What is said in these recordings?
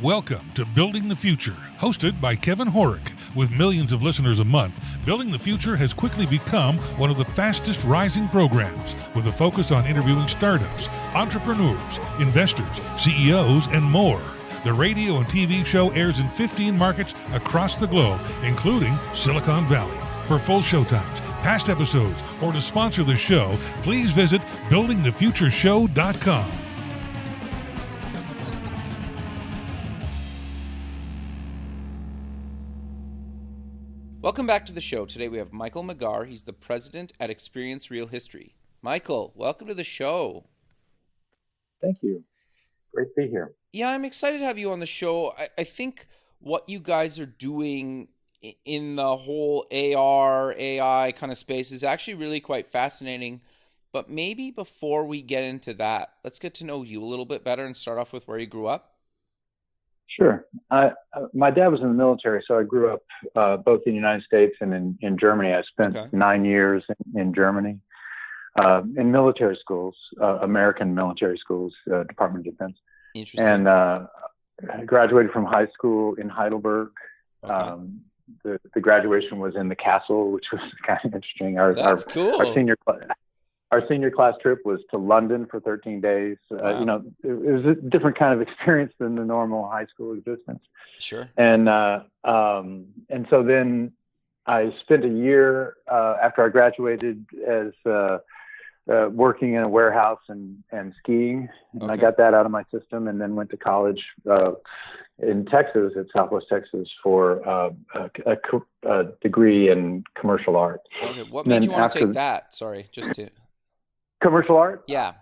Welcome to Building the Future, hosted by Kevin Horick. With millions of listeners a month, Building the Future has quickly become one of the fastest rising programs, with a focus on interviewing startups, entrepreneurs, investors, CEOs, and more. The radio and TV show airs in 15 markets across the globe, including Silicon Valley. For full showtimes, past episodes, or to sponsor the show, please visit buildingthefutureshow.com. Welcome back to the show. Today we have Michael McGar. He's the president at Experience Real History. Michael, welcome to the show. Thank you. Great to be here. Yeah, I'm excited to have you on the show. I think what you guys are doing in the whole AR, AI kind of space is actually really quite fascinating. But maybe before we get into that, let's get to know you a little bit better and start off with where you grew up. Sure. My dad was in the military, so I grew up both in the United States and in Germany. I spent 9 years in Germany in military schools, American military schools, Department of Defense. Interesting. And I graduated from high school in Heidelberg. Okay. The graduation was in the castle, which was kind of interesting. That's cool. Our senior class trip was to London for 13 days. Wow. It was a different kind of experience than the normal high school existence. Sure. And so then I spent a year after I graduated as working in a warehouse and skiing. And I got that out of my system, and then went to college in Texas, at Southwest Texas, for a degree in commercial art. Okay. What made you want to take that? Sorry, just to... Commercial art? Yeah.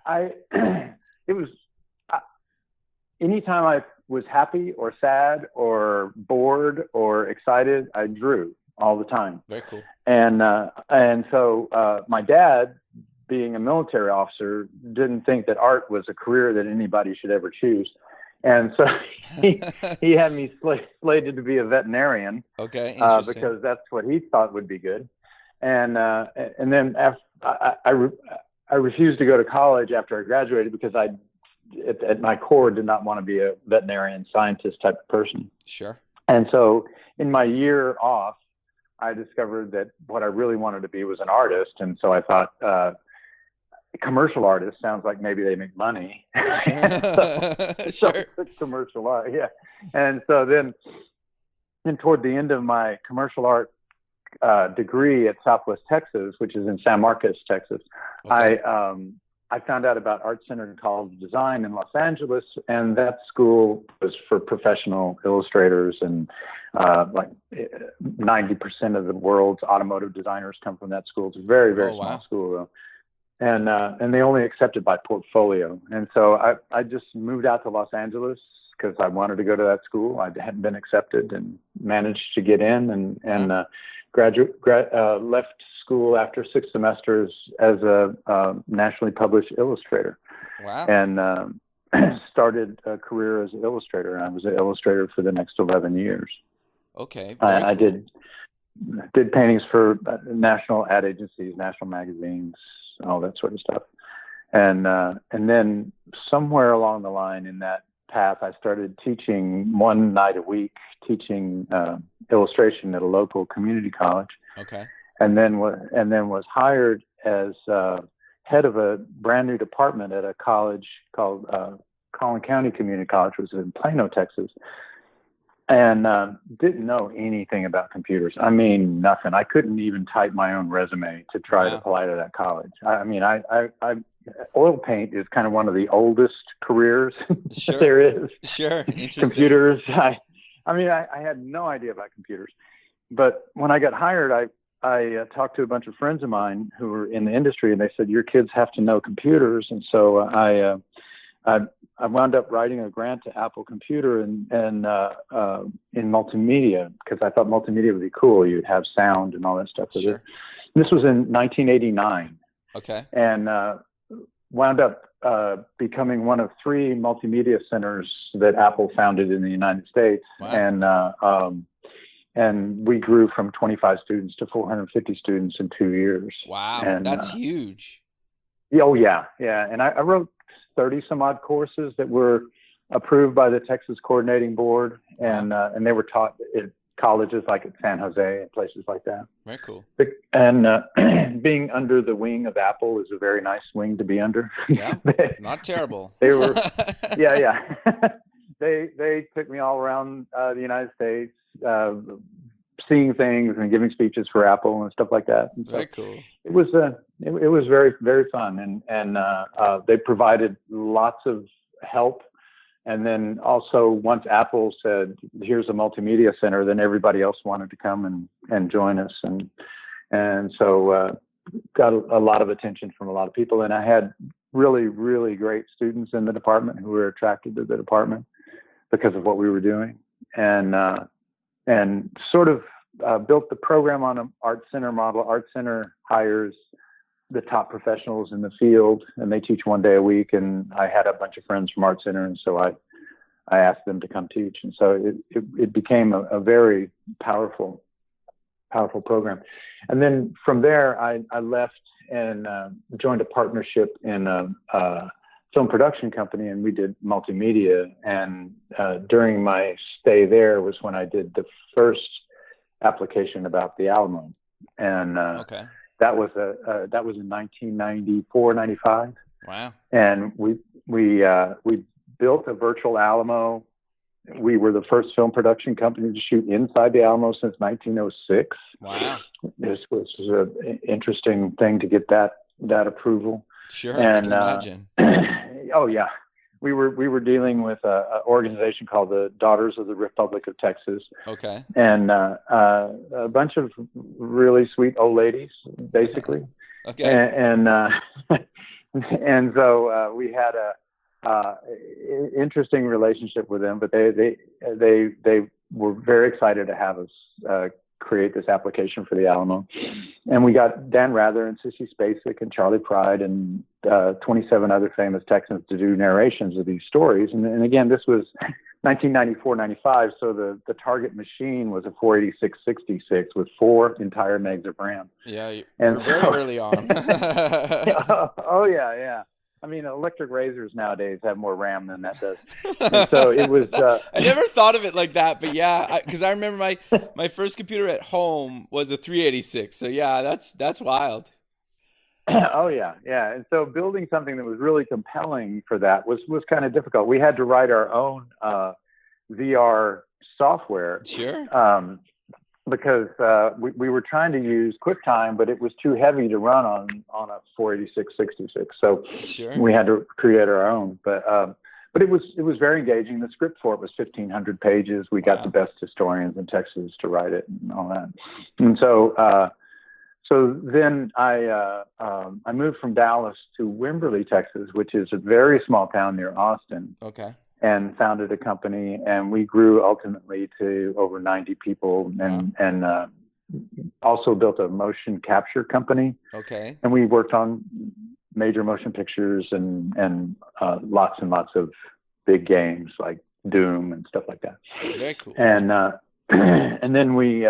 Anytime I was happy or sad or bored or excited, I drew all the time. Very cool. And so my dad, being a military officer, didn't think that art was a career that anybody should ever choose. And so he had me slated to be a veterinarian. Okay, interesting. Because that's what he thought would be good. And then I refused to go to college after I graduated because at my core, did not want to be a veterinarian scientist type of person. Sure. And so in my year off, I discovered that what I really wanted to be was an artist. And so I thought, commercial artist sounds like maybe they make money. Sure. Commercial art, yeah. And so then toward the end of my commercial art degree at Southwest Texas, which is in San Marcos, Texas, I found out about Art Center College of Design in Los Angeles, and that school was for professional illustrators, and like 90% of the world's automotive designers come from that school. It's a very, very small school, though. And they only accepted by portfolio. And so I just moved out to Los Angeles because I wanted to go to that school. I hadn't been accepted and managed to get in, and left school after 6 semesters as a nationally published illustrator. Wow. And started a career as an illustrator. I was an illustrator for the next 11 years. Okay. I did paintings for national ad agencies, national magazines, all that sort of stuff. And then somewhere along the line in that path, I started teaching one night a week, teaching illustration at a local community college. Okay. And then was hired as head of a brand new department at a college called Collin County Community College, which was in Plano, Texas. And didn't know anything about computers. I mean, nothing. I couldn't even type my own resume to try to apply to that college. I oil paint is kind of one of the oldest careers Sure. there is. Sure. Interesting. Computers. I had no idea about computers. But when I got hired, I talked to a bunch of friends of mine who were in the industry, and they said, your kids have to know computers. And so I wound up writing a grant to Apple Computer and in multimedia, because I thought multimedia would be cool. You'd have sound and all that stuff with it. This was in 1989. Okay. And wound up becoming one of 3 multimedia centers that Apple founded in the United States. Wow. And we grew from 25 students to 450 students in 2 years. Wow, and, that's huge. Oh, yeah. And I wrote 30 some odd courses that were approved by the Texas Coordinating Board, and they were taught at colleges like at San Jose and places like that. Very cool. And being under the wing of Apple is a very nice wing to be under. Yeah, not terrible. They were, yeah. They took me all around the United States, seeing things and giving speeches for Apple and stuff like that. And so very cool. It was very, very fun, and they provided lots of help. And then also once Apple said, here's a multimedia center, then everybody else wanted to come and join us. And so got a lot of attention from a lot of people. And I had really, really great students in the department who were attracted to the department because of what we were doing. And sort of built the program on an art center model. Art center hires the top professionals in the field, and they teach 1 day a week. And I had a bunch of friends from Art Center, and so I asked them to come teach. And so it became a very powerful program. And then from there, I left and joined a partnership in a film production company, and we did multimedia. And during my stay there was when I did the first application about the Alamo. And okay. That was in 1994, 95. Wow. And we built a virtual Alamo. We were the first film production company to shoot inside the Alamo since 1906. Wow. This was an interesting thing to get that approval. Sure. And I can imagine. oh yeah. We were dealing with an organization called the Daughters of the Republic of Texas. Okay. And a bunch of really sweet old ladies, basically. Okay. And so we had a interesting relationship with them, but they were very excited to have us create this application for the Alamo. And we got Dan Rather and Sissy Spacek and Charlie Pride and 27 other famous Texans to do narrations of these stories. And again, this was 1994, 95. So the target machine was a 486-66 with 4 entire megs of RAM. Yeah, and very early on. Oh yeah. I mean, electric razors nowadays have more RAM than that does. And so it was. I never thought of it like that, but yeah, because I remember my first computer at home was a 386. So yeah, that's wild. Oh yeah. And so building something that was really compelling for that was kind of difficult. We had to write our own VR software. Sure. Because we were trying to use QuickTime, but it was too heavy to run on a 486-66. So sure. We had to create our own. But it was very engaging. The script for it was 1,500 pages. We got the best historians in Texas to write it and all that. And so then I moved from Dallas to Wimberley, Texas, which is a very small town near Austin. Okay. And founded a company, and we grew ultimately to over 90 people, and also built a motion capture company. Okay. And we worked on major motion pictures and lots and lots of big games like Doom and stuff like that. Very cool. And and then we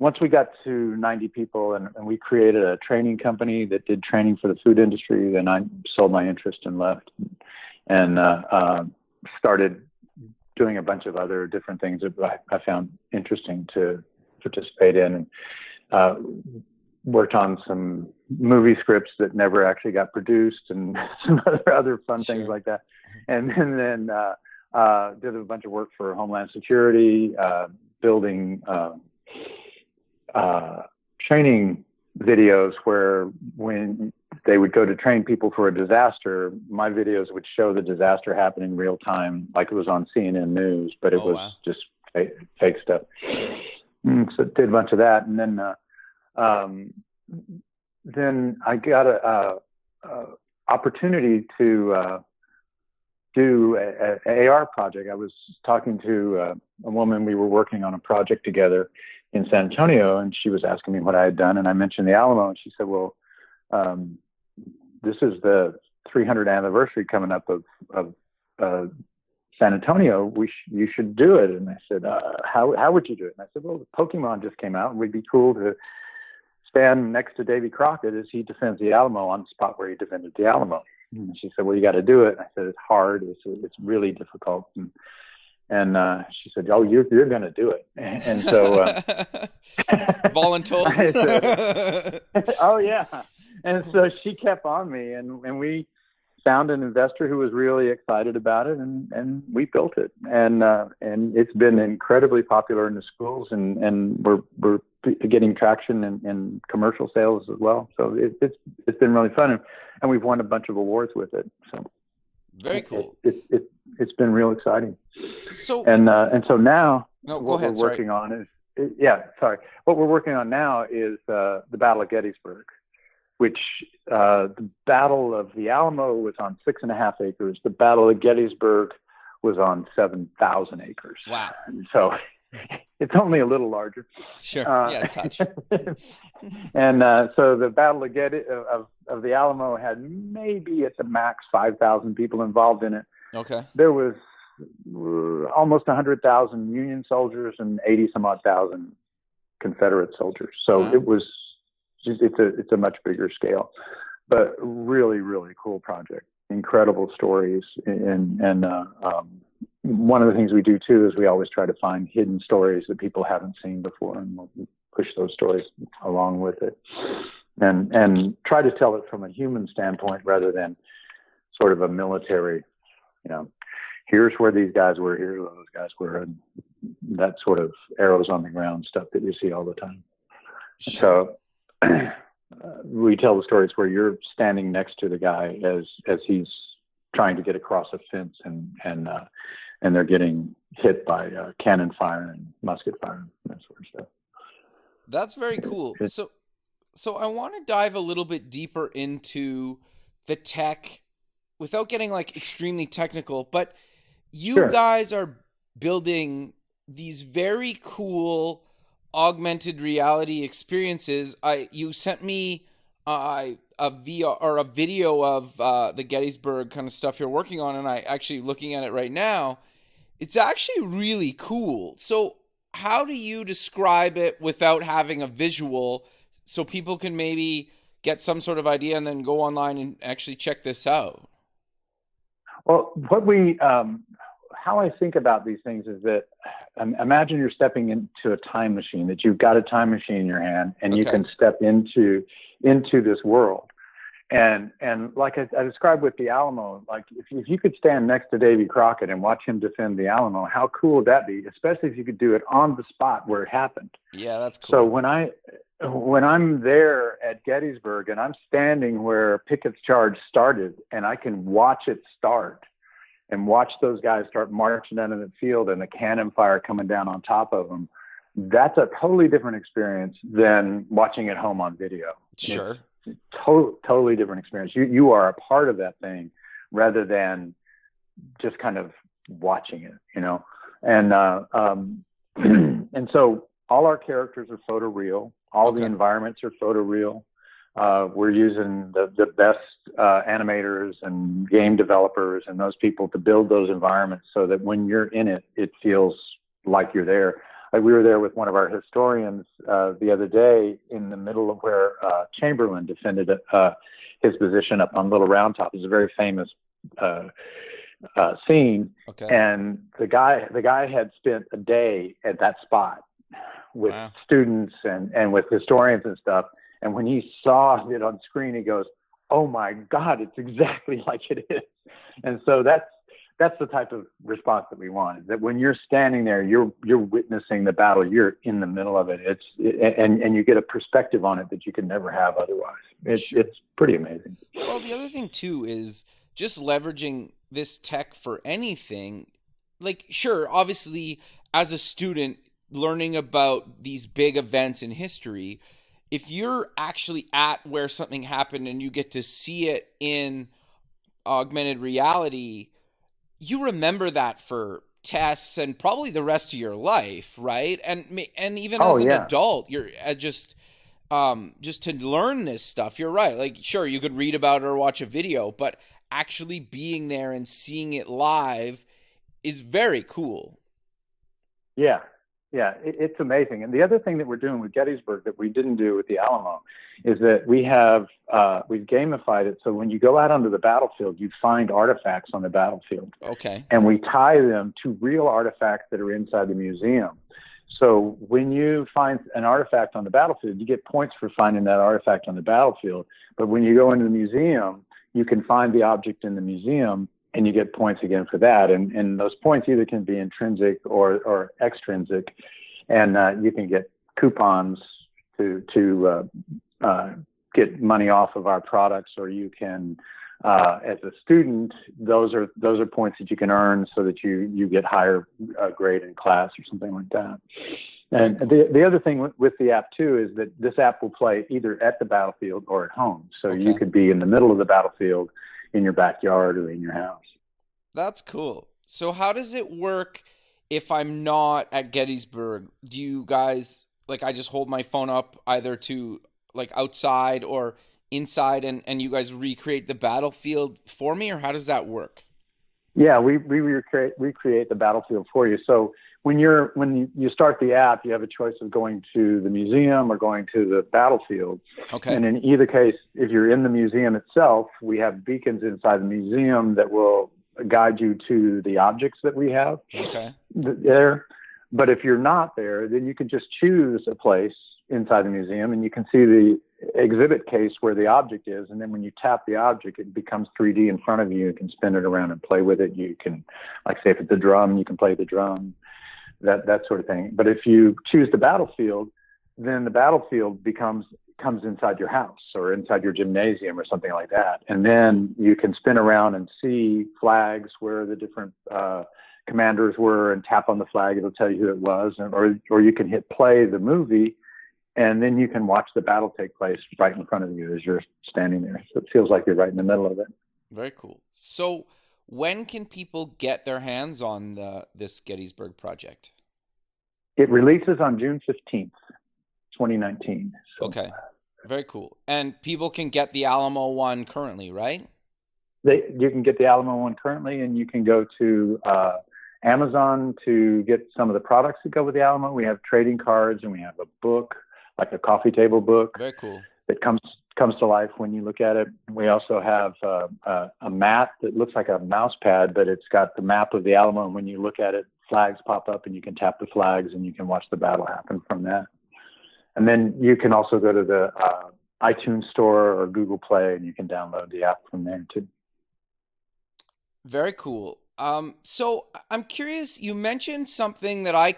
once we got to 90 people and we created a training company that did training for the food industry, then I sold my interest and left and started doing a bunch of other different things that I found interesting to participate in. And worked on some movie scripts that never actually got produced and some other fun things like that. And then did a bunch of work for Homeland Security, building training videos where when they would go to train people for a disaster, my videos would show the disaster happening real time, like it was on CNN News, but it was just fake stuff. So did a bunch of that. And then I got a opportunity to do an AR project. I was talking to a woman. We were working on a project together in San Antonio, and she was asking me what I had done, and I mentioned the Alamo, and she said, well, this is the 300th anniversary coming up of San Antonio. You should do it. And I said, how would you do it? And I said, well, Pokemon just came out, and it'd be cool to stand next to Davy Crockett as he defends the Alamo on the spot where he defended the Alamo. And she said, well, you got to do it. And I said, it's hard. It's really difficult. And she said, oh, you're going to do it. And so voluntold. I said, oh yeah. And so she kept on me, and we found an investor who was really excited about it, and we built it. And it's been incredibly popular in the schools, and we're getting traction in commercial sales as well. So it's been really fun, and we've won a bunch of awards with it. So very cool. It's been real exciting. So so now no, what ahead, we're working on is what we're working on now is the Battle of Gettysburg, which the Battle of the Alamo was on 6.5 acres. The Battle of Gettysburg was on 7,000 acres. Wow! So it's only a little larger. Sure. Touch. And so the Battle of the Alamo had maybe at the max 5,000 people involved in it. Okay. There was almost 100,000 Union soldiers and 80 some odd thousand Confederate soldiers. So wow. It was it's a much bigger scale, but really, really cool project. Incredible stories. And one of the things we do too is we always try to find hidden stories that people haven't seen before, and we'll push those stories along with it, and try to tell it from a human standpoint rather than sort of a military, here's where these guys were, here's where those guys were, and that sort of arrows on the ground stuff that you see all the time. Sure. So we tell the stories where you're standing next to the guy as he's trying to get across a fence, and they're getting hit by cannon fire and musket fire and that sort of stuff. That's very cool. So I want to dive a little bit deeper into the tech without getting like extremely technical, but you Sure. guys are building these very cool augmented reality experiences. You sent me a VR or a video of the Gettysburg kind of stuff you're working on, and I actually looking at it right now. It's actually really cool. So how do you describe it without having a visual so people can maybe get some sort of idea and then go online and actually check this out? Well, how I think about these things is that imagine you're stepping into a time machine, that you've got a time machine in your hand, and you can step into this world. And like I described with the Alamo, like if you could stand next to Davy Crockett and watch him defend the Alamo, how cool would that be? Especially if you could do it on the spot where it happened. Yeah, that's cool. So when I'm there at Gettysburg and I'm standing where Pickett's charge started, and I can watch it start and watch those guys start marching down in the field and the cannon fire coming down on top of them, that's a totally different experience than watching it home on video. Sure. It's totally different experience. You are a part of that thing rather than just kind of watching it, and and so all our characters are photoreal. All the environments are photoreal. We're using the best animators and game developers and those people to build those environments so that when you're in it, it feels like you're there. Like we were there with one of our historians the other day in the middle of where Chamberlain defended his position up on Little Round Top. It's a very famous scene. Okay. And the guy had spent a day at that spot with students and with historians and stuff. And when he saw it on screen, he goes, "Oh my God, it's exactly like it is." And so that's the type of response that we want, is that when you're standing there, you're witnessing the battle, you're in the middle of it. And you get a perspective on it that you can never have otherwise. It's pretty amazing. Well, the other thing too is just leveraging this tech for anything. Like, sure, obviously as a student learning about these big events in history, if you're actually at where something happened and you get to see it in augmented reality, you remember that for tests and probably the rest of your life, right? And even as an adult, you're just to learn this stuff. You're right. Like, sure, you could read about it or watch a video, but actually being there and seeing it live is very cool. Yeah. Yeah, it's amazing. And the other thing that we're doing with Gettysburg that we didn't do with the Alamo is that we've gamified it so when you go out onto the battlefield, you find artifacts on the battlefield. Okay. And we tie them to real artifacts that are inside the museum. So when you find an artifact on the battlefield, you get points for finding that artifact on the battlefield. But when you go into the museum, you can find the object in the museum and you get points again for that. And those points either can be intrinsic or extrinsic. And you can get coupons to get money off of our products, or you can, as a student, those are points that you can earn so that you get higher grade in class or something like that. And the other thing with the app too is that this app will play either at the battlefield or at home. So you could be in the middle of the battlefield in your backyard or in your house. That's cool. So how does it work if I'm not at Gettysburg? Do you guys, like, I just hold my phone up either to like outside or inside and you guys recreate the battlefield for me, or how does that work? Yeah, we recreate the battlefield for you. So when you start the app, you have a choice of going to the museum or going to the battlefield. Okay. And in either case, if you're in the museum itself, we have beacons inside the museum that will guide you to the objects that we have there. But if you're not there, then you can just choose a place inside the museum and you can see the exhibit case where the object is. And then when you tap the object, it becomes 3D in front of you. You can spin it around and play with it. You can, like say if it's a drum, you can play the drum, that sort of thing. But if you choose the battlefield, then the battlefield comes inside your house or inside your gymnasium or something like that. And then you can spin around and see flags where the different commanders were and tap on the flag. It'll tell you who it was. Or you can hit play the movie, and then you can watch the battle take place right in front of you as you're standing there. So it feels like you're right in the middle of it. Very cool. So when can people get their hands on this Gettysburg project? It releases on June 15th, 2019. So, okay. Very cool. And people can get the Alamo one currently, right? You can get the Alamo one currently, and you can go to Amazon to get some of the products that go with the Alamo. We have trading cards, and we have a book, like a coffee table book. Very cool. That comes to life when you look at it. We also have a mat that looks like a mouse pad, but it's got the map of the Alamo. And when you look at it, flags pop up, and you can tap the flags, and you can watch the battle happen from that. And then you can also go to the iTunes store or Google Play, and you can download the app from there too. Very cool. So I'm curious, you mentioned something that I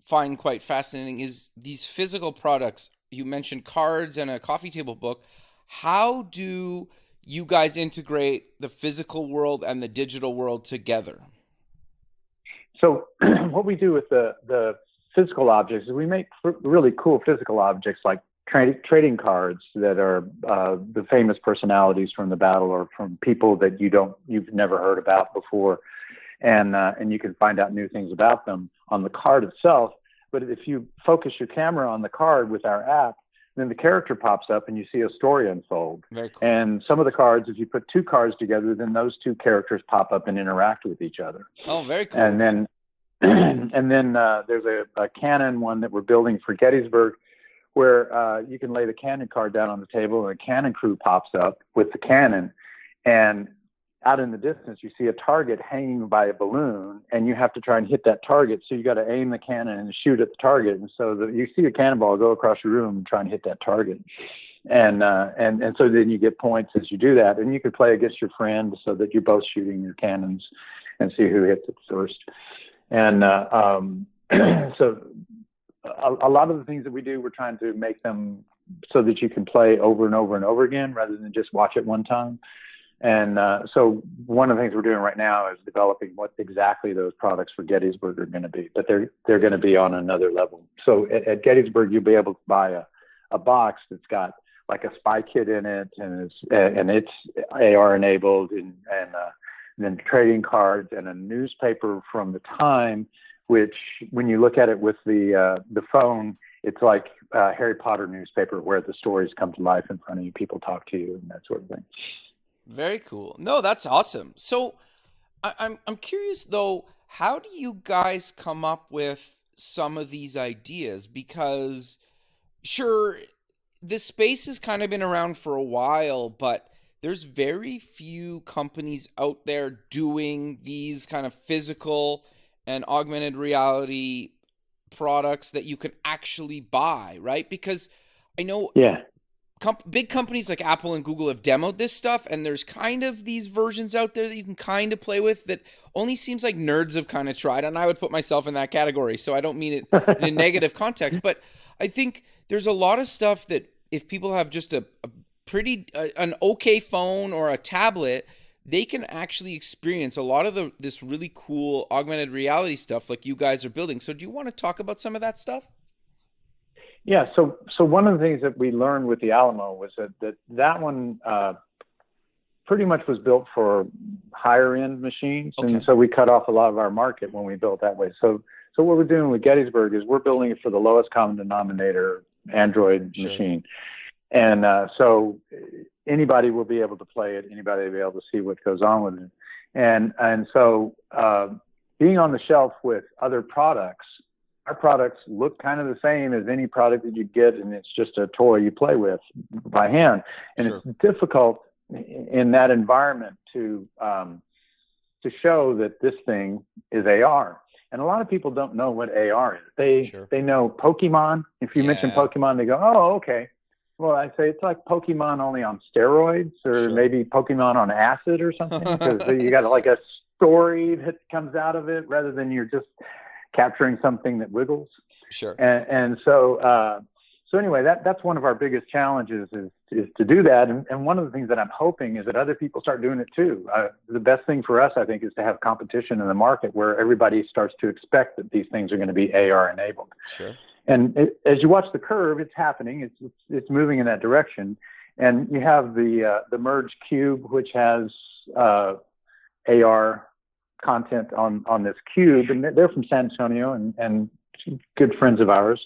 find quite fascinating is these physical products. You mentioned cards and a coffee table book. How do you guys integrate the physical world and the digital world together? So what we do with the physical objects is we make really cool physical objects like trading cards that are the famous personalities from the battle or from people that you've never heard about before, and you can find out new things about them on the card itself. But if you focus your camera on the card with our app, then the character pops up and you see a story unfold. Very cool. And some of the cards, if you put two cards together, then those two characters pop up and interact with each other. Oh, very cool. And then there's a cannon one that we're building for Gettysburg, where you can lay the cannon card down on the table and a cannon crew pops up with the cannon, and out in the distance you see a target hanging by a balloon, and you have to try and hit that target. So you got to aim the cannon and shoot at the target, and so you see a cannonball go across your room and try and hit that target, and so then you get points as you do that, and you could play against your friend so that you're both shooting your cannons and see who hits it first. And so a lot of the things that we do, we're trying to make them so that you can play over and over and over again rather than just watch it one time. And so one of the things we're doing right now is developing what exactly those products for Gettysburg are going to be, but they're going to be on another level. So at Gettysburg, you'll be able to buy a box that's got like a spy kit in it, and it's AR enabled, and then trading cards and a newspaper from the time, which when you look at it with the phone, it's like a Harry Potter newspaper where the stories come to life in front of you, people talk to you, and that sort of thing. Very cool. No, that's awesome. So I'm curious though, how do you guys come up with some of these ideas? Because sure, this space has kind of been around for a while, but there's very few companies out there doing these kind of physical and augmented reality products that you can actually buy, right? Because I know big companies like Apple and Google have demoed this stuff, and there's kind of these versions out there that you can kind of play with that only seems like nerds have kind of tried, and I would put myself in that category, so I don't mean it in a negative context, but I think there's a lot of stuff that if people have just an okay phone or a tablet, they can actually experience a lot of this really cool augmented reality stuff like you guys are building. So do you want to talk about some of that stuff? Yeah. So one of the things that we learned with the Alamo was that one pretty much was built for higher end machines. Okay. And so we cut off a lot of our market when we built that way. So what we're doing with Gettysburg is we're building it for the lowest common denominator Android machine. And so anybody will be able to play it. Anybody will be able to see what goes on with it. And so being on the shelf with other products, our products look kind of the same as any product that you get, and it's just a toy you play with by hand. And it's difficult in that environment to show that this thing is AR. And a lot of people don't know what AR is. They know Pokemon. If you mention Pokemon, they go, oh, okay. Well, I say it's like Pokemon only on steroids, or maybe Pokemon on acid or something, because you got like a story that comes out of it rather than you're just capturing something that wiggles. Sure. And so anyway, that's one of our biggest challenges is to do that. And one of the things that I'm hoping is that other people start doing it too. The best thing for us, I think, is to have competition in the market where everybody starts to expect that these things are going to be AR enabled. Sure. And as you watch the curve, it's happening. It's moving in that direction. And you have the Merge Cube, which has AR content on this cube, and they're from San Antonio and good friends of ours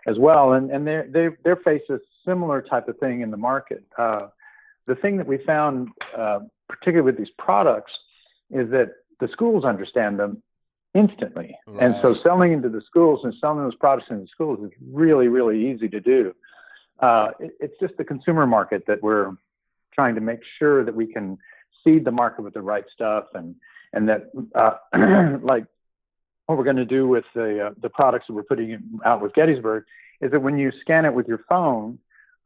as well. And they face a similar type of thing in the market. The thing that we found, particularly with these products, is that the schools understand them instantly. Right. And so selling into the schools and selling those products into the schools is really, really easy to do. It's just the consumer market that we're trying to make sure that we can seed the market with the right stuff, and that like what we're going to do with the products that we're putting out with Gettysburg is that when you scan it with your phone,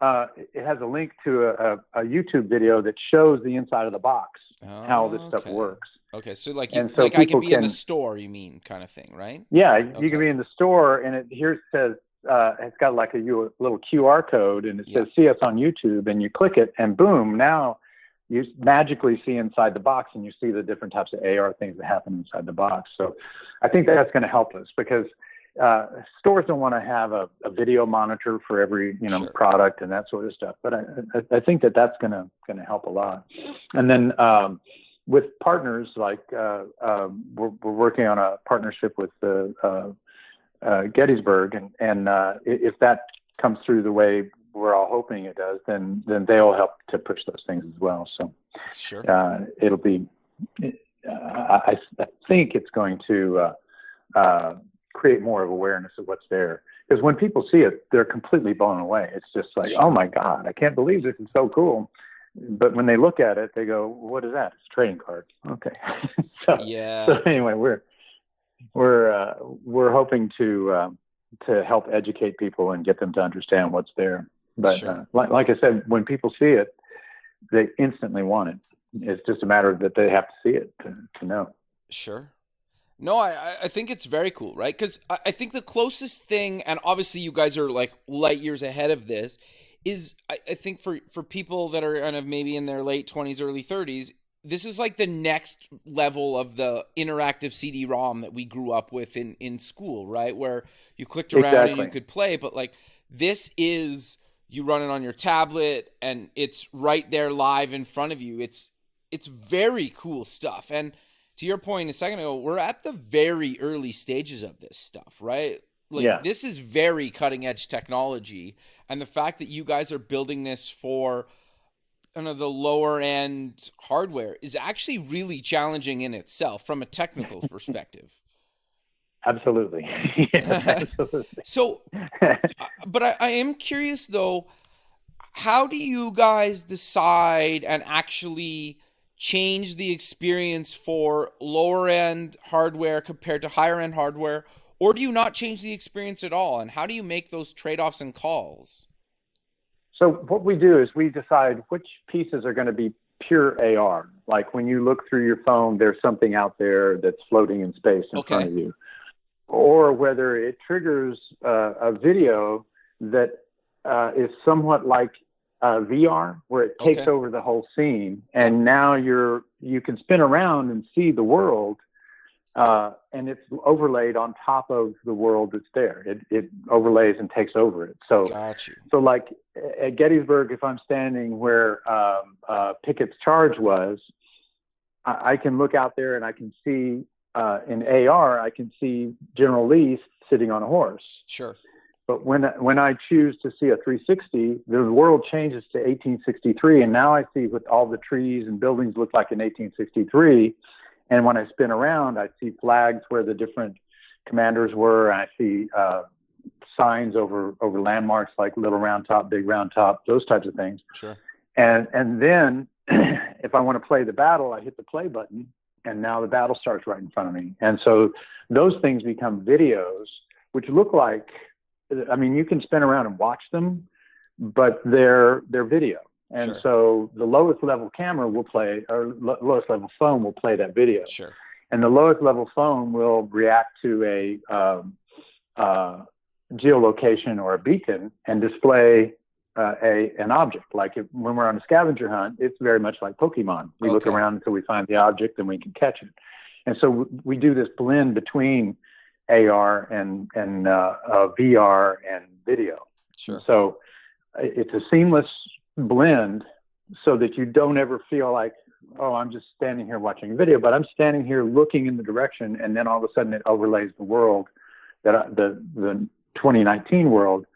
it has a link to a YouTube video that shows the inside of the box, how this stuff works. Okay, so like I can be in the store, you mean, kind of thing, right? Yeah, you can be in the store, and it says it's got like a little QR code, and it says "See us on YouTube," and you click it, and boom, now you magically see inside the box, and you see the different types of AR things that happen inside the box. So I think that's going to help us, because stores don't want to have a video monitor for every product and that sort of stuff. But I think that's going to help a lot. And then with partners, like we're working on a partnership with Gettysburg, and if that comes through the way we're all hoping it does, then they'll help to push those things as well. So it'll be, I think it's going to create more of awareness of what's there. Because when people see it, they're completely blown away. It's just like, oh my God, I can't believe this is so cool. But when they look at it, they go, what is that? It's a trading card. Okay. So anyway, we're hoping to help educate people and get them to understand what's there. But like I said, when people see it, they instantly want it. It's just a matter of that they have to see it to know. Sure. No, I think it's very cool, right? Because I think the closest thing, and obviously you guys are like light years ahead of this, is I think for people that are kind of maybe in their late 20s, early 30s, this is like the next level of the interactive CD-ROM that we grew up with in school, right? Where you clicked around and you could play, but like this is, you run it on your tablet and it's right there live in front of you. It's very cool stuff. And to your point a second ago, we're at the very early stages of this stuff, right? Like this is very cutting edge technology. And the fact that you guys are building this for the lower end hardware is actually really challenging in itself from a technical perspective. Absolutely. Yes, absolutely. So, but I am curious though, how do you guys decide and actually change the experience for lower end hardware compared to higher end hardware? Or do you not change the experience at all? And how do you make those trade offs and calls? So what we do is we decide which pieces are going to be pure AR. Like when you look through your phone, there's something out there that's floating in space in front of you. Or whether it triggers a video that is somewhat like VR, where it takes over the whole scene, and now you can spin around and see the world, and it's overlaid on top of the world that's there. It overlays and takes over it. So, so like at Gettysburg, if I'm standing where Pickett's charge was, I can look out there and I can see in AR, I can see General Lee sitting on a horse. Sure. But when I choose to see a 360, the world changes to 1863, and now I see what all the trees and buildings look like in 1863. And when I spin around, I see flags where the different commanders were. I see signs over landmarks like Little Round Top, Big Round Top, those types of things. Sure. And then if I want to play the battle, I hit the play button, and now the battle starts right in front of me. And so those things become videos, which look like, I mean, you can spin around and watch them, but they're video. And so the lowest level camera will play, or lowest level phone will play that video. Sure. And the lowest level phone will react to a geolocation or a beacon and display an object. Like when we're on a scavenger hunt, it's very much like Pokemon. We look around until we find the object and we can catch it. And so we do this blend between AR and VR and video. Sure. So it's a seamless blend so that you don't ever feel like, oh, I'm just standing here watching a video, but I'm standing here looking in the direction, and then all of a sudden it overlays the world, that the 2019 world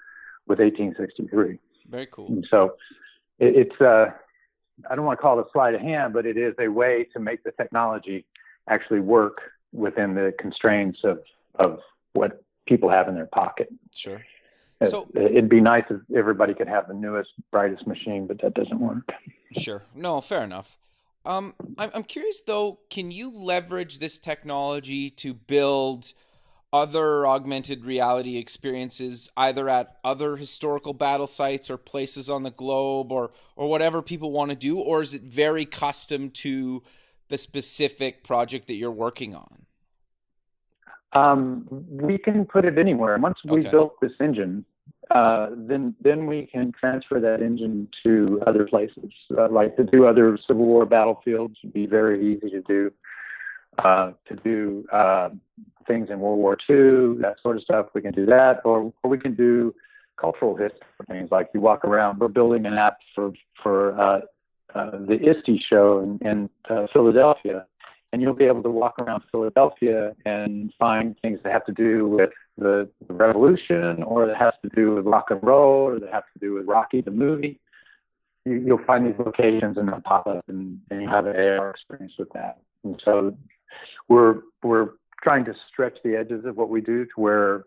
with 1863. Very cool. And so it's I don't want to call it a sleight of hand, but it is a way to make the technology actually work within the constraints of what people have in their pocket. Sure. So it'd be nice if everybody could have the newest, brightest machine, but that doesn't work. Sure. No, fair enough. I'm curious though, can you leverage this technology to build other augmented reality experiences, either at other historical battle sites or places on the globe, or whatever people want to do, or is it very custom to the specific project that you're working on? We can put it anywhere. Once we built this engine, then we can transfer that engine to other places. Like to do other Civil War battlefields would be very easy to do. Things in World War II, that sort of stuff, we can do that. Or we can do cultural history things, like you walk around. We're building an app for the ISTE show in Philadelphia. And you'll be able to walk around Philadelphia and find things that have to do with the revolution, or that has to do with rock and roll, or that have to do with Rocky the movie. You'll find these locations and they'll pop up, and you have an AR experience with that. And so we're trying to stretch the edges of what we do to where,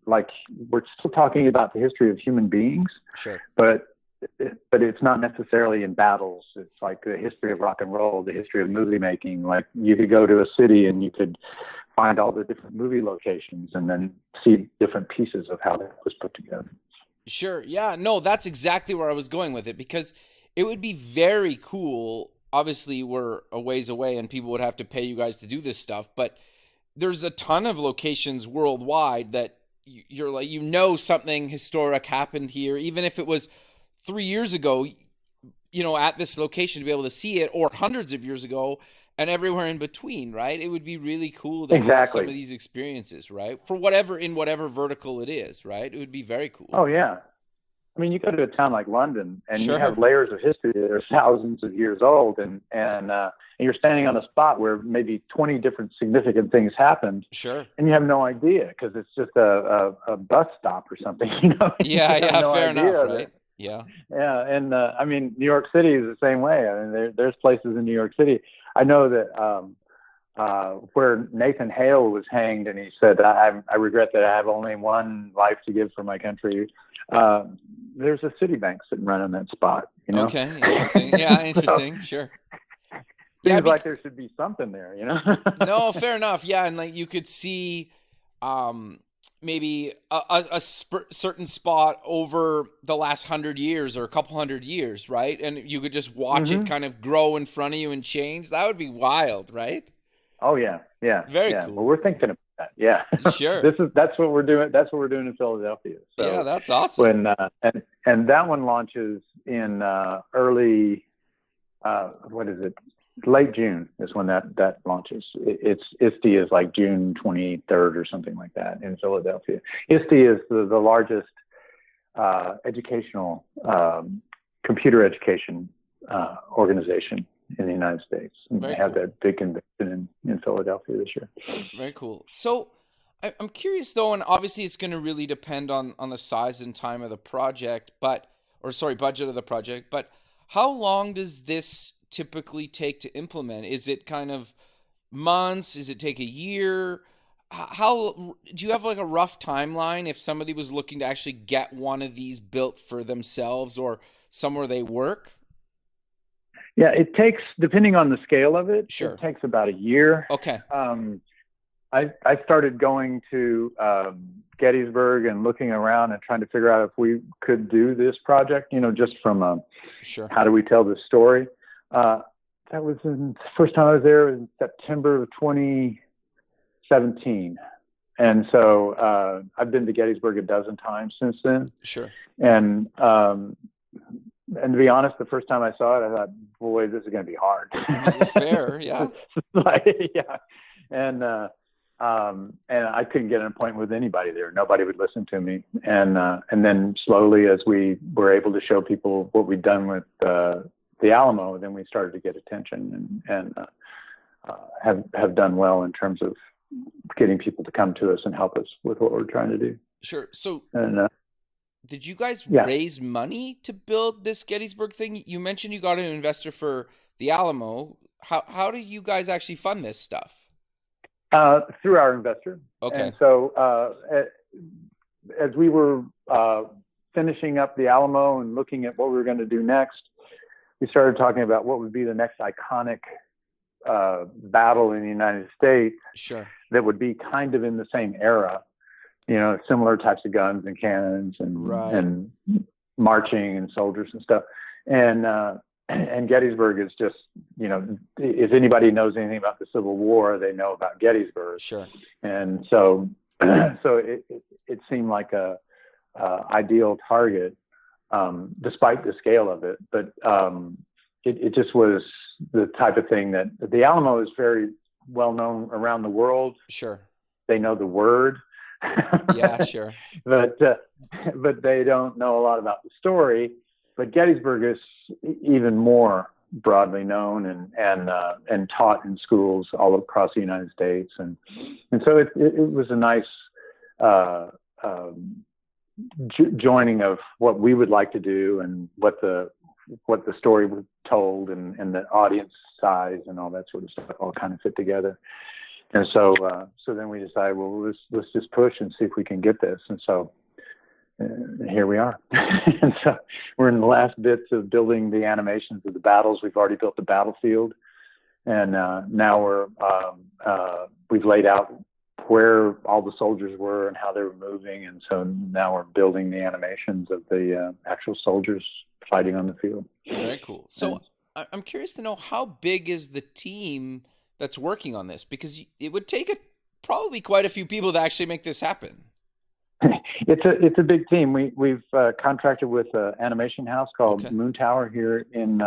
like, we're still talking about the history of human beings, but it's not necessarily in battles. It's like the history of rock and roll, the history of movie making. Like you could go to a city and you could find all the different movie locations and then see different pieces of how that was put together. Sure. Yeah, no, that's exactly where I was going with it, because it would be very cool. Obviously we're a ways away and people would have to pay you guys to do this stuff, but there's a ton of locations worldwide that you're like, something historic happened here, even if it was 3 years ago, at this location, to be able to see it, or hundreds of years ago and everywhere in between, right? It would be really cool to have some of these experiences, right? In whatever vertical it is, right? It would be very cool. Oh, yeah. I mean, you go to a town like London and you have layers of history that are thousands of years old, and you're standing on a spot where maybe 20 different significant things happened. Sure. And you have no idea because it's just a bus stop or something, Yeah, fair enough, right? Yeah. Yeah. And I mean, New York City is the same way. I mean, there's places in New York City. I know that where Nathan Hale was hanged, and he said, I regret that I have only one life to give for my country. There's a Citibank sitting right on that spot, you know? Okay, interesting. Yeah, interesting. Sure. Yeah, Seems like there should be something there, you know? No, fair enough. Yeah, and like you could see maybe a certain spot over the last 100 years or a couple 100 years, right? And you could just watch it kind of grow in front of you and change. That would be wild, right? Oh yeah, yeah, Very yeah. cool. Well, we're thinking about that. Yeah, Sure. That's what we're doing. That's what we're doing in Philadelphia. So Yeah, that's awesome. when and that one launches in early what is it? Late June is when that launches. It's ISTE is like June 23rd or something like that in Philadelphia. ISTE is the largest educational computer education organization in the United States. And Very they have cool. that big convention in Philadelphia this year. Very cool. So I'm curious though, and obviously it's going to really depend on the size and time of the project, budget of the project. But how long does this typically take to implement? Is it kind of months? Does it take a year? How do you have like a rough timeline if somebody was looking to actually get one of these built for themselves or somewhere they work? Yeah, it takes, depending on the scale of it, Sure. It takes about a year. Okay. I started going to Gettysburg and looking around and trying to figure out if we could do this project, you know, just from Sure. how do we tell this story? That was the first time I was there in September of 2017. And so I've been to Gettysburg a dozen times since then. Sure. And to be honest, the first time I saw it, I thought, boy, this is going to be hard. Fair, yeah. Yeah. And I couldn't get an appointment with anybody there. Nobody would listen to me. And then slowly, as we were able to show people what we'd done with the Alamo, then we started to get attention and have done well in terms of getting people to come to us and help us with what we're trying to do. Sure. So did you guys Yeah. raise money to build this Gettysburg thing? You mentioned you got an investor for the Alamo. How do you guys actually fund this stuff? Through our investor. Okay. And so as we were finishing up the Alamo and looking at what we were going to do next, we started talking about what would be the next iconic battle in the United States. Sure. That would be kind of in the same era, you know, similar types of guns and cannons and Right. and marching and soldiers and stuff. And Gettysburg is just, you know, if anybody knows anything about the Civil War, they know about Gettysburg. Sure. And so it seemed like a ideal target, despite the scale of it. But it just was the type of thing that the Alamo is very well known around the world. Sure. They know the word. Yeah, sure. But they don't know a lot about the story. But Gettysburg is even more broadly known and taught in schools all across the United States, and so it was a nice joining of what we would like to do and what the story was told and the audience size and all that sort of stuff all kind of fit together. And so then we decided, well, let's just push and see if we can get this. And so here we are. And so we're in the last bits of building the animations of the battles. We've already built the battlefield, and now we've laid out where all the soldiers were and how they were moving. And so now we're building the animations of the actual soldiers fighting on the field. Very cool. So I'm curious to know, how big is the team that's working on this? Because it would take probably quite a few people to actually make this happen. It's a big team. We've contracted with an animation house called Moon Tower here in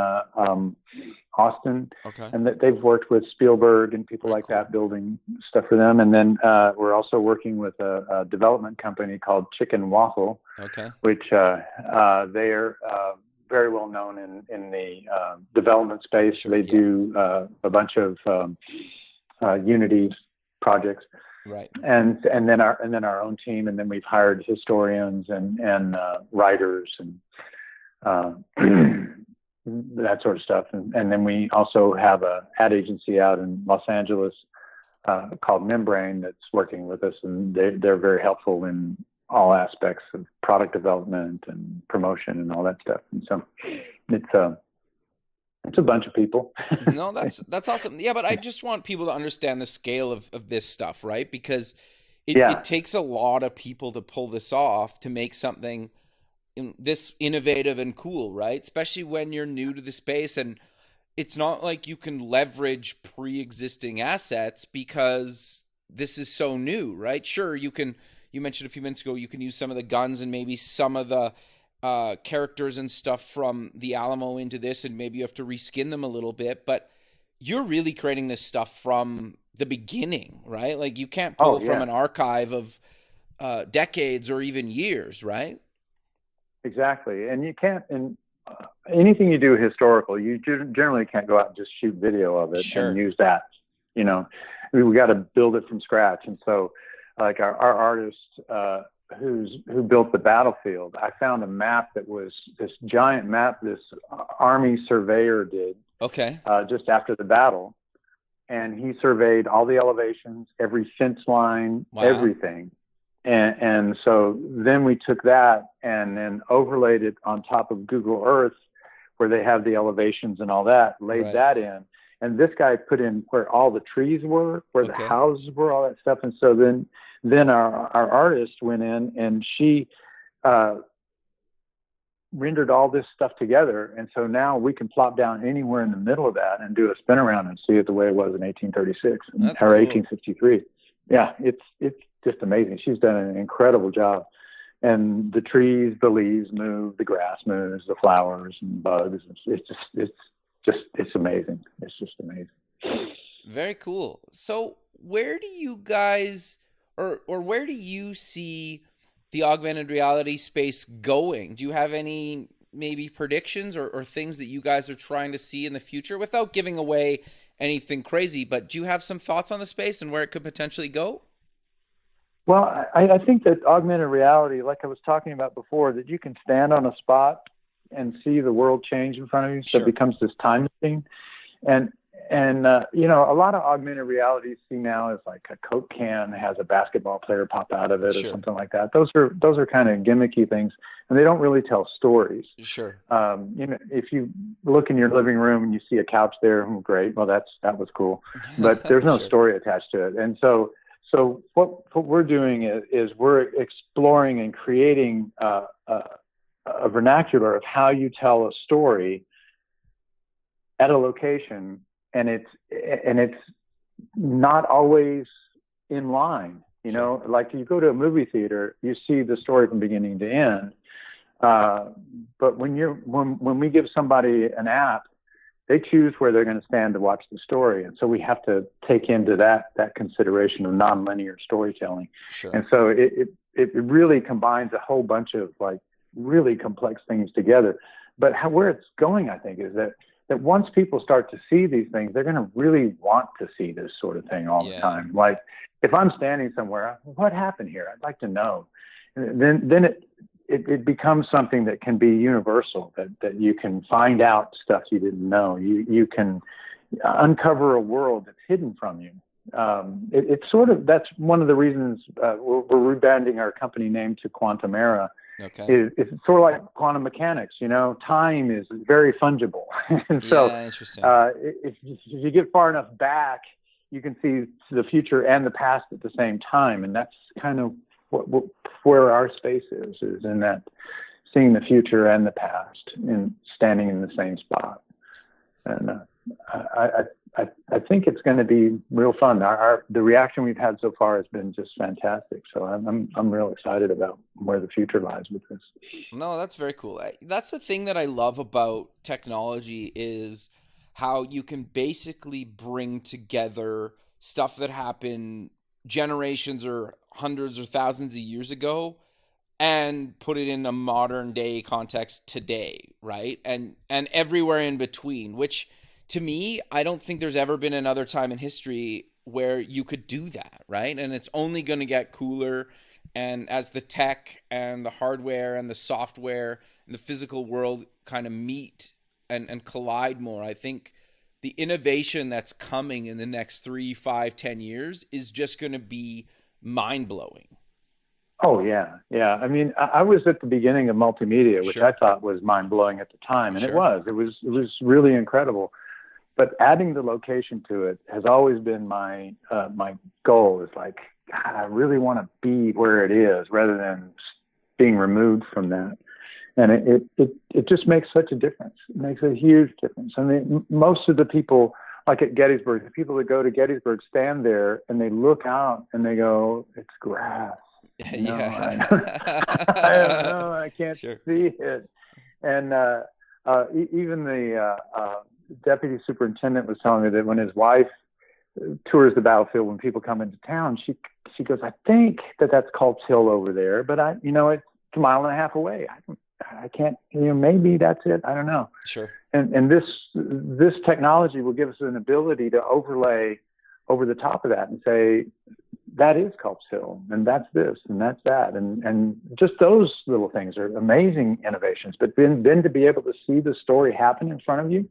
Austin, and they've worked with Spielberg and people like that, building stuff for them. And then we're also working with a development company called Chicken Waffle, which they are very well known in the development space. Sure, they do a bunch of Unity projects. Right. And then our own team, and then we've hired historians and writers and that sort of stuff. And then we also have a ad agency out in Los Angeles called Membrane that's working with us, and they're very helpful in all aspects of product development and promotion and all that stuff. And so it's a bunch of people. No, that's awesome. Yeah, but I just want people to understand the scale of this stuff, right? Because it takes a lot of people to pull this off, to make something this innovative and cool, right? Especially when you're new to the space, and it's not like you can leverage pre-existing assets because this is so new, right? Sure, you mentioned a few minutes ago, you can use some of the guns and maybe some of the characters and stuff from the Alamo into this, and maybe you have to reskin them a little bit, but you're really creating this stuff from the beginning, right? Like you can't pull from an archive of decades or even years, right? Exactly. And you can't, anything you do historical, you generally can't go out and just shoot video of it and use that. We got to build it from scratch. And so like our artist who built the battlefield, I found a map that was this giant map this Army surveyor did just after the battle. And he surveyed all the elevations, every fence line, everything. And so then we took that and then overlaid it on top of Google Earth, where they have the elevations and all that, laid that in. And this guy put in where all the trees were, where the houses were, all that stuff. And so then our artist went in and she rendered all this stuff together. And so now we can plop down anywhere in the middle of that and do a spin around and see it the way it was in 1836 or 1863. Yeah, it's just amazing. She's done an incredible job. And the trees, the leaves move, the grass moves, the flowers and bugs. It's amazing. It's just amazing. Very cool. So where do you guys, or where do you see the augmented reality space going? Do you have any maybe predictions or things that you guys are trying to see in the future, without giving away anything crazy, but do you have some thoughts on the space and where it could potentially go? Well, I think that augmented reality, like I was talking about before, that you can stand on a spot and see the world change in front of you. So it becomes this time machine. And a lot of augmented reality you see now is like a Coke can has a basketball player pop out of it or something like that. Those are kind of gimmicky things, and they don't really tell stories. Sure. If you look in your living room and you see a couch there, great. Well, that was cool, but there's no story attached to it. And so what we're doing is we're exploring and creating a vernacular of how you tell a story at a location, and it's not always in line. Like you go to a movie theater, you see the story from beginning to end. But when we give somebody an app, they choose where they're going to stand to watch the story. And so we have to take into that consideration of nonlinear storytelling. Sure. And so it really combines a whole bunch of like really complex things together. But where it's going, I think, is that once people start to see these things, they're going to really want to see this sort of thing all the time. Like if I'm standing somewhere, what happened here? I'd like to know. And then it becomes something that can be universal, that you can find out stuff you didn't know. You can uncover a world that's hidden from you. It's sort of, that's one of the reasons we're rebranding our company name to Quantum Era. It's sort of like quantum mechanics. Time is very fungible. And so if you get far enough back, you can see the future and the past at the same time. And that's kind of where our space is in that, seeing the future and the past and standing in the same spot. And I think it's going to be real fun. The reaction we've had so far has been just fantastic. So I'm real excited about where the future lies with this. No, that's very cool. That's the thing that I love about technology, is how you can basically bring together stuff that happened generations or hundreds or thousands of years ago and put it in a modern day context today, right? And everywhere in between, which to me, I don't think there's ever been another time in history where you could do that, right? And it's only going to get cooler. And as the tech and the hardware and the software and the physical world kind of meet and collide more, I think the innovation that's coming in the next 3, 5, 10 years is just going to be mind-blowing. Oh, yeah. Yeah. I mean, I was at the beginning of multimedia, which Sure. I thought was mind-blowing at the time, and Sure. it was really incredible. But adding the location to it has always been my goal. Is like, God, I really want to be where it is rather than being removed from that. And it just makes such a difference. It makes a huge difference. I mean, most of the people, like at Gettysburg, the people that go to Gettysburg stand there and they look out and they go, it's grass. No, Yeah. I don't know. I can't Sure. see it. And even the deputy superintendent was telling me that when his wife tours the battlefield, when people come into town, she goes, I think that's Culp's Hill over there, but it's a mile and a half away. I can't, maybe that's it. I don't know. Sure. And this technology will give us an ability to overlay over the top of that and say, that is Culp's Hill, and that's this, and that's that. And just those little things are amazing innovations. But then to be able to see the story happen in front of you.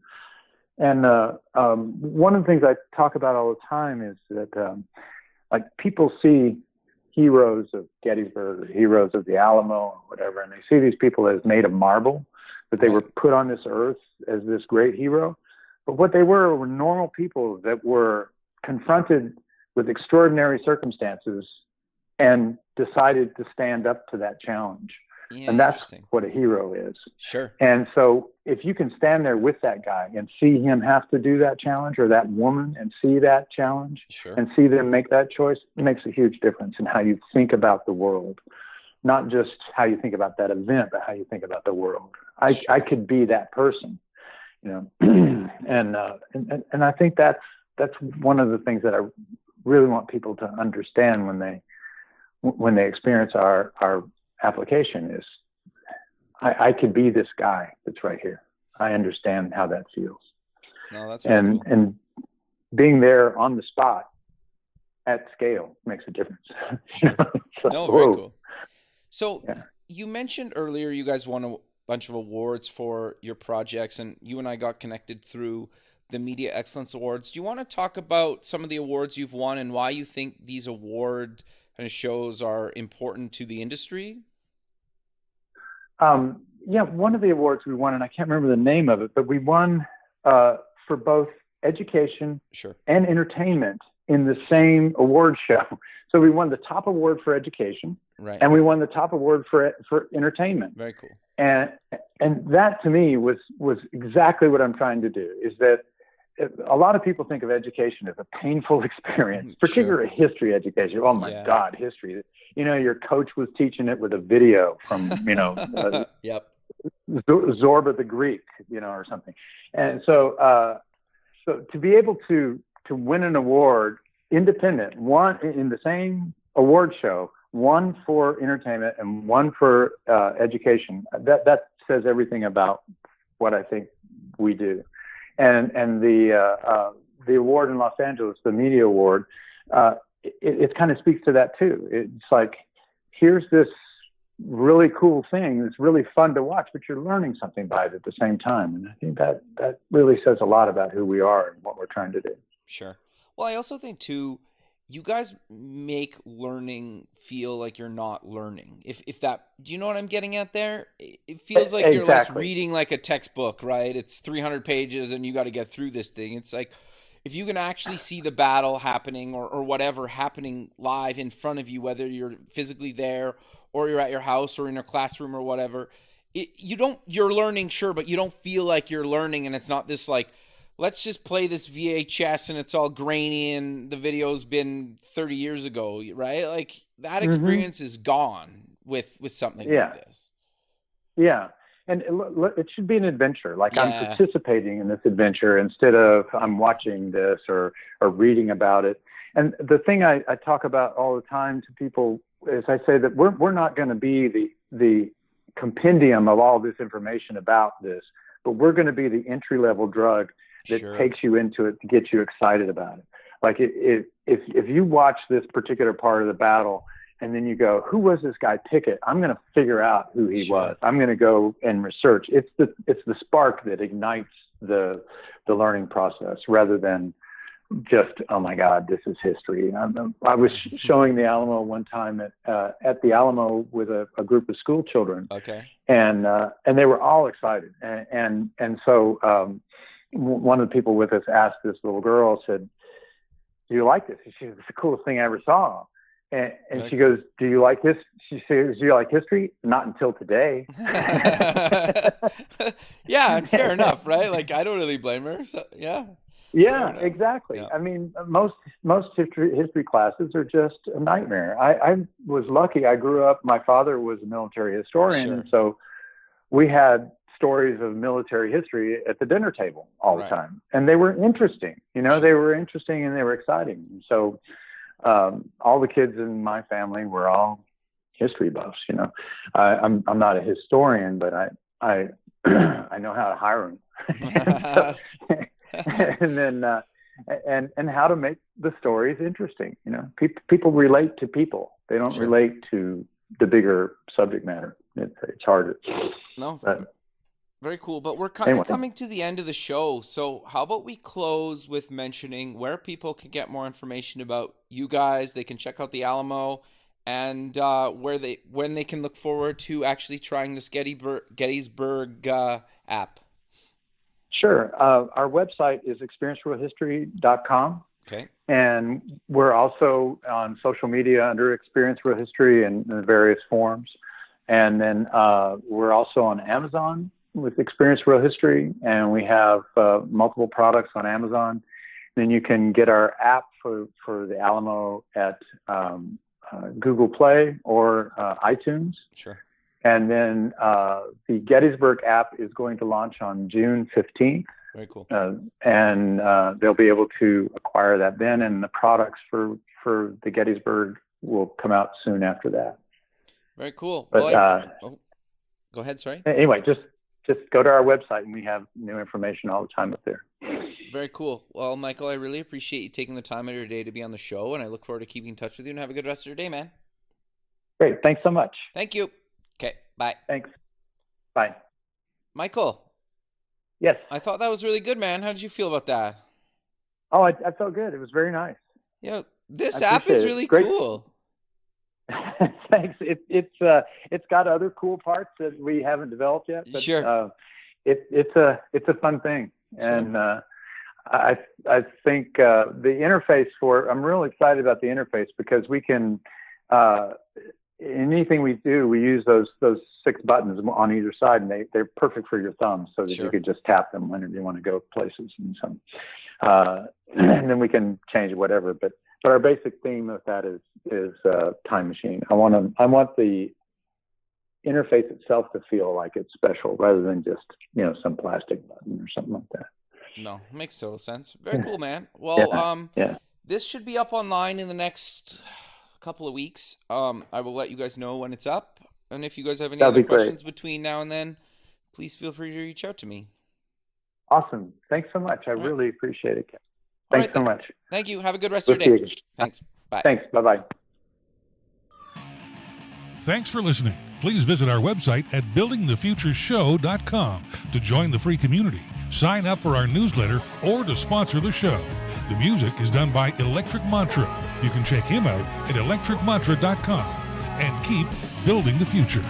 And one of the things I talk about all the time is that like people see heroes of Gettysburg or heroes of the Alamo or whatever, and they see these people as made of marble, that they were put on this earth as this great hero. But what they were normal people that were confronted with extraordinary circumstances and decided to stand up to that challenge. Yeah, and that's what a hero is. Sure. And so if you can stand there with that guy and see him have to do that challenge, or that woman, and see that challenge, Sure. and see them make that choice, it makes a huge difference in how you think about the world. Not just how you think about that event, but how you think about the world. I could be that person, and I think that's one of the things that I really want people to understand when they experience our application is, I could be this guy that's right here. I understand how that feels. No, that's really cool. And being there on the spot at scale makes a difference. Sure. So, No, very cool. So yeah. You mentioned earlier you guys won a bunch of awards for your projects, and you and I got connected through the Media Excellence Awards. Do you want to talk about some of the awards you've won and why you think these award kind of shows are important to the industry? Yeah, one of the awards we won, and I can't remember the name of it, but we won for both education Sure. and entertainment in the same award show. So we won the top award for education, right, and we won the top award for entertainment. Very cool. And that to me was exactly what I'm trying to do. Is that a lot of people think of education as a painful experience, particularly history education. Oh my God, history! Your coach was teaching it with a video from Yep. Zorba the Greek, or something. And so to be able to win an award independent, one in the same award show, one for entertainment and one for education, that says everything about what I think we do. And the award in Los Angeles, the Media Award, it kind of speaks to that too. It's like, here's this really cool thing. It's really fun to watch, but you're learning something by it at the same time. And I think that really says a lot about who we are and what we're trying to do. Sure. Well, I also think too, you guys make learning feel like you're not learning. If that, do you know what I'm getting at there? It feels like you're less reading like a textbook, right? It's 300 pages and you got to get through this thing. It's like, if you can actually see the battle happening or whatever happening live in front of you, whether you're physically there or you're at your house or in your classroom or whatever, you're learning, sure, but you don't feel like you're learning. And it's not this like, let's just play this VHS and it's all grainy and the video's been 30 years ago, right? Like that experience is gone with something like this. Yeah. And it should be an adventure. Like I'm participating in this adventure instead of I'm watching this or reading about it. And the thing I talk about all the time to people is I say that we're not going to be the compendium of all this information about this, but we're going to be the entry-level drug that takes you into it to get you excited about it. Like if you watch this particular part of the battle and then you go, who was this guy Pickett? I'm going to figure out who he was. I'm going to go and research. It's the spark that ignites the learning process rather than just, oh my God, this is history. I was showing the Alamo one time at the Alamo with a group of school children. Okay. And they were all excited. And so one of the people with us asked this little girl, said, "Do you like this?" She said, "It's the coolest thing I ever saw." And she goes, "Do you like this?" She says, "Do you like history?" "Not until today." Yeah, and fair enough, right? Like, I don't really blame her. So, yeah. Yeah, exactly. Yeah. I mean, most history classes are just a nightmare. I was lucky. I grew up, my father was a military historian, Sure. and so we had stories of military history at the dinner table all the time. And they were interesting. Sure. They were interesting and they were exciting. And so all the kids in my family were all history buffs. I'm not a historian, but I I know how to hire them. And then and how to make the stories interesting. People relate to people. They don't relate to the bigger subject matter. It's harder. No, very cool. But we're kind of coming to the end of the show. So how about we close with mentioning where people can get more information about you guys? They can check out the Alamo, and when they can look forward to actually trying this Gettysburg app. Sure. Our website is experiencerealhistory.com. Okay. And we're also on social media under Experience Real History in various forms. And then we're also on Amazon with Experience Real History, and we have multiple products on Amazon. Then you can get our app for the Alamo at Google Play or iTunes. Sure. And then the Gettysburg app is going to launch on June 15th. Very cool. And they'll be able to acquire that then. And the products for the Gettysburg will come out soon after that. Very cool. But, go ahead, sorry. Anyway, just go to our website, and we have new information all the time up there. Very cool. Well, Michael, I really appreciate you taking the time out of your day to be on the show, and I look forward to keeping in touch with you, and have a good rest of your day, man. Great. Thanks so much. Thank you. Okay, bye. Thanks. Bye. Michael. Yes. I thought that was really good, man. How did you feel about that? Oh, I felt good. It was very nice. Yeah, this app is really cool. Thanks. It's got other cool parts that we haven't developed yet. But, sure. It's a fun thing, and I think the interface I'm real excited about the interface, because we can in anything we do, we use those 6 buttons on either side, and they're perfect for your thumb, so that you could just tap them whenever you want to go places and some. And then we can change whatever, but our basic theme of that is time machine. I want the interface itself to feel like it's special, rather than just some plastic button or something like that. No, makes total sense. Very cool, man. Well, this should be up online in the next couple of weeks. I will let you guys know when it's up, and if you guys have any other questions between now and then, please feel free to reach out to me. Awesome. Thanks so much. I really appreciate it. Thanks so much. Thank you. Have a good rest of your day. Thanks. Bye. Thanks. Bye-bye. Thanks for listening. Please visit our website at buildingthefutureshow.com to join the free community, sign up for our newsletter, or to sponsor the show. The music is done by Electric Mantra. You can check him out at electricmantra.com, and keep building the future.